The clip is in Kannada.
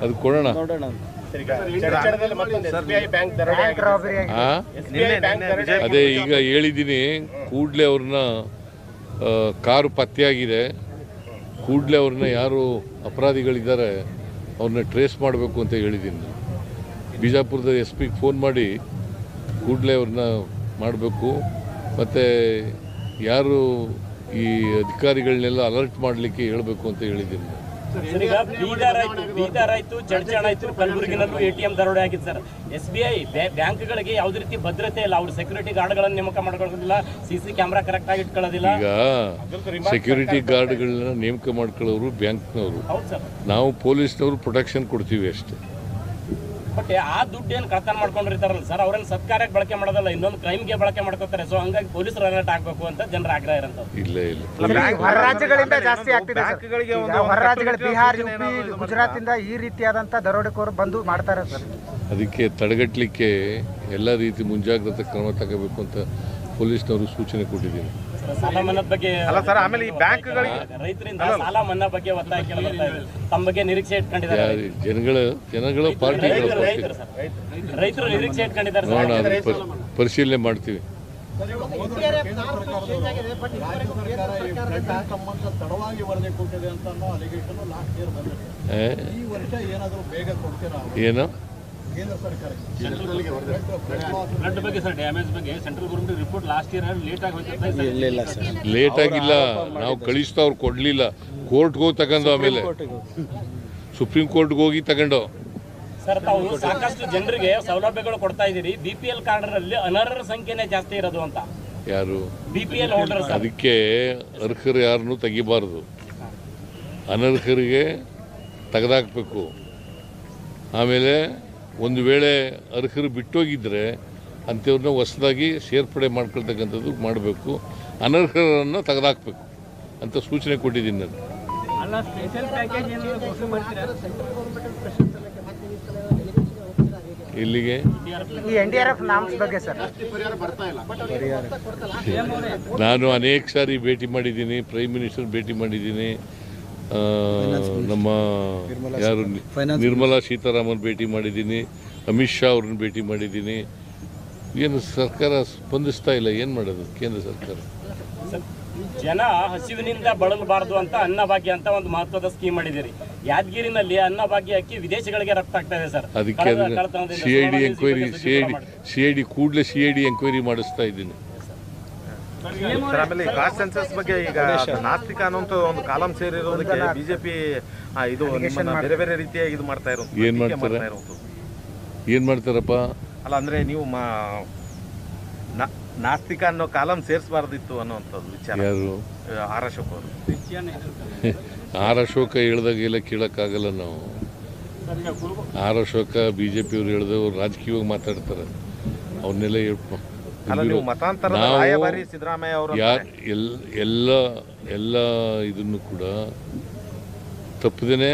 ಅದು ಕೊಡೋಣ. ಅದೇ ಈಗ ಹೇಳಿದ್ದೀನಿ, ಕೂಡಲೇ ಅವ್ರನ್ನ ಕಾರು ಪತ್ತೆಯಾಗಿದೆ, ಕೂಡಲೇ ಅವ್ರನ್ನ ಯಾರು ಅಪರಾಧಿಗಳಿದ್ದಾರೆ ಅವ್ರನ್ನ ಟ್ರೇಸ್ ಮಾಡಬೇಕು ಅಂತ ಹೇಳಿದ್ದೀನಿ. ಬಿಜಾಪುರದ SP ಫೋನ್ ಮಾಡಿ ಕೂಡಲೇ ಅವ್ರನ್ನ ಮಾಡಬೇಕು, ಮತ್ತು ಯಾರು ಈ ಅಧಿಕಾರಿಗಳನ್ನೆಲ್ಲ ಅಲರ್ಟ್ ಮಾಡಲಿಕ್ಕೆ ಹೇಳಬೇಕು ಅಂತ ಹೇಳಿದ್ದೀನಿ. ಬೀದರ್ ಆಯ್ತು, ಚಡ್ಚಣ ಆಯ್ತು, ಕಲಬುರಗಿನಲ್ಲೂ ATM ದರೋಡೆ ಆಗಿದೆ ಸರ್. SBI ಬ್ಯಾಂಕ್ಗಳಿಗೆ ಯಾವುದೇ ರೀತಿ ಭದ್ರತೆ ಇಲ್ಲ, ಅವ್ರು ಸೆಕ್ಯೂರಿಟಿ ಗಾರ್ಡ್ಗಳನ್ನು ನೇಮಕ ಮಾಡ್ಕೊಳ್ಳೋದಿಲ್ಲ, CC ಕ್ಯಾಮ್ರಾ ಕರೆಕ್ಟ್ ಆಗಿ ಇಟ್ಕೊಳ್ಳೋದಿಲ್ಲ. ಈಗ ಸೆಕ್ಯೂರಿಟಿ ಗಾರ್ಡ್ಗಳನ್ನ ನೇಮಕ ಮಾಡ್ಕೊಳ್ಳೋರು ಬ್ಯಾಂಕ್ನವರು, ನಾವು ಪೊಲೀಸ್ನವರು ಪ್ರೊಟೆಕ್ಷನ್ ಕೊಡ್ತೀವಿ ಅಷ್ಟೇ. ಬಟ್ ಆ ದುಡ್ಡು ಏನು ಕಳ್ತನ ಮಾಡ್ಕೊಂಡಿರ್ತಾರಲ್ಲ ಸರ್, ಅವ್ರನ್ನ ಸತ್ಕಾರ್ಯಕ್ಕೆ ಬಳಕೆ ಮಾಡೋದಲ್ಲ, ಇನ್ನೊಂದು ಕ್ರೈಮ್ಗೆ ಬಳಕೆ ಮಾಡ್ಕೋತಾರೆ. ಸೊ ಹಂಗಾಗಿ ಪೊಲೀಸರು ಅಲರ್ಟ್ ಆಗಬೇಕು ಅಂತ ಜನರ ಆಗ್ರಹ ಇರೋದು. ಇಲ್ಲ ಹೊರ ರಾಜ್ಯಗಳಿಂದ ಜಾಸ್ತಿ ಆಗ್ತಿದೆ. ಹೊರ ರಾಜ್ಯಗಳು ಬಿಹಾರ, UP, ಗುಜರಾತಿಂದ ಈ ರೀತಿಯಾದಂಥ ದರೋಡೆಕೋರು ಬಂದು ಮಾಡ್ತಾರೆ ಸರ್. ಅದಕ್ಕೆ ತಡೆಗಟ್ಟಲಿಕ್ಕೆ ಎಲ್ಲ ರೀತಿ ಮುಂಜಾಗ್ರತಾ ಕ್ರಮ ತಗೋಬೇಕು ಅಂತ ಪೊಲೀಸ್ನವರು ಸೂಚನೆ ಕೊಟ್ಟಿದ್ದೀನಿ. ಸಾಲ ಮನ್ನಾ ಬಗ್ಗೆ ಅಲ್ಲ ಸರ್, ಆಮೇಲೆ ಈ ಬ್ಯಾಂಕ್ಗಳಿಗೆ ರೈತರಿಂದ ಸಾಲ ಮನ್ನಾ ಬಗ್ಗೆ ಒತ್ತಾಯ ತಮ್ಮ ಬಗ್ಗೆ ನಿರೀಕ್ಷೆ ಇಟ್ಕೊಂಡಿದ್ದಾರೆ. ಜನಗಳ ಪಾರ್ಟಿಗಳು ರೈತರು ನಿರೀಕ್ಷೆ ಇಟ್ಕೊಂಡಿದ್ದಾರೆ. ನೋಡೋಣ, ಪರಿಶೀಲನೆ ಮಾಡ್ತೀವಿ. ಏನು ಲೇಟ್ ಆಗಿಲ್ಲ, ನಾವು ಕಳಿಸ್ತಾ ಅವ್ರು ಕೊಡ್ಲಿಲ್ಲ, ಕೋರ್ಟ್ಗೆ ಹೋಗಿ ತಗೊಂಡು ಆಮೇಲೆ ಸುಪ್ರೀಂ ಕೋರ್ಟ್ಗೆ ಹೋಗಿ ತಗೊಂಡು. ಸರ್, ತಾವು ಸಾಕಷ್ಟು ಜನರಿಗೆ ಸೌಲಭ್ಯಗಳು ಕೊಡ್ತಾ ಇದ್ದೀರಿ, BPL ಕಾರ್ಡ್ನಲ್ಲಿ ಅನರ್ಹರ ಸಂಖ್ಯೆನೇ ಜಾಸ್ತಿ ಇರೋದು ಅಂತ. ಯಾರು BPL ಹೋಲ್ಡರ್? ಅದಕ್ಕೆ ಅರ್ಹರು ಯಾರನ್ನು ತೆಗಿಬಾರ್ದು, ಅನರ್ಹರಿಗೆ ತೆಗೆದಾಕಬೇಕು. ಆಮೇಲೆ ಒಂದು ವೇಳೆ ಅರ್ಹರು ಬಿಟ್ಟೋಗಿದ್ರೆ ಅಂಥವ್ರನ್ನ ಹೊಸದಾಗಿ ಸೇರ್ಪಡೆ ಮಾಡ್ಕೊಳ್ತಕ್ಕಂಥದ್ದು ಮಾಡಬೇಕು, ಅನರ್ಹರನ್ನು ತೆಗೆದಾಕಬೇಕು ಅಂತ ಸೂಚನೆ ಕೊಟ್ಟಿದ್ದೀನಿ ನಾನು. ಇಲ್ಲಿಗೆ ನಾನು ಅನೇಕ ಸಾರಿ ಭೇಟಿ ಮಾಡಿದ್ದೀನಿ, ಪ್ರೈಮ್ ಮಿನಿಸ್ಟರ್ ಭೇಟಿ ಮಾಡಿದ್ದೀನಿ, ನಮ್ಮ ಯಾರು ನಿರ್ಮಲಾ ಸೀತಾರಾಮನ್ ಭೇಟಿ ಮಾಡಿದ್ದೀನಿ, ಅಮಿತ್ ಶಾ ಅವ್ರನ್ನ ಭೇಟಿ ಮಾಡಿದ್ದೀನಿ. ಏನು ಸರ್ಕಾರ ಸ್ಪಂದಿಸ್ತಾ ಇಲ್ಲ, ಏನು ಮಾಡೋದು ಕೇಂದ್ರ ಸರ್ಕಾರ? ಜನ ಹಸಿವಿನಿಂದ ಬಳಲಬಾರದು ಅಂತ ಅನ್ನಭಾಗ್ಯ ಅಂತ ಒಂದು ಮಹತ್ವದ ಸ್ಕೀಮ್ ಮಾಡಿದಿರಿ. ಯಾದಗಿರಿನಲ್ಲಿ ಅನ್ನಭಾಗ್ಯ ಅಕ್ಕಿ ವಿದೇಶಗಳಿಗೆ ರಫ್ತು ಆಗ್ತಾ ಇದೆ ಸರ್. ಅದಕ್ಕೆ CID ಕೂಡಲೇ CID ಎಂಕ್ವೈರಿ ಮಾಡಿಸ್ತಾ ಇದ್ದೀನಿ. ಆಮೇಲೆ ಕಾಸ್ಟ್ ಸೆನ್ಸಸ್ ಬಗ್ಗೆ ಈಗ ನಾಸ್ತಿಕ ಅನ್ನೋಂಥ ಒಂದು ಕಾಲಂ ಸೇರಿರೋದಕ್ಕೆ ಬಿಜೆಪಿ ಇದು ಬೇರೆ ಬೇರೆ ರೀತಿಯಾಗಿ ಇದು ಮಾಡ್ತಾ ಇರೋದು. ಏನ್ ಮಾಡ್ತಾರಪ್ಪ? ಅಲ್ಲ ಅಂದ್ರೆ ನೀವು ನಾಸ್ತಿಕ ಅನ್ನೋ ಕಾಲಂ ಸೇರಿಸಬಾರ್ದಿತ್ತು ಅನ್ನೋಂಥದ್ದು ವಿಚಾರ. ಯಾರು? R ಅಶೋಕ್ ಅವರು. R ಅಶೋಕ ಹೇಳ್ದಾಗೆಲ್ಲ ಕೇಳಕ್ಕಾಗಲ್ಲ ನಾವು. R ಅಶೋಕ BJP ಅವ್ರು ಹೇಳಿದವರು ರಾಜಕೀಯವಾಗಿ ಮಾತಾಡ್ತಾರೆ, ಅವ್ರನ್ನೆಲ್ಲ ಎಲ್ಲ ಇದನ್ನು ಕೂಡ ತಪ್ಪದೇನೆ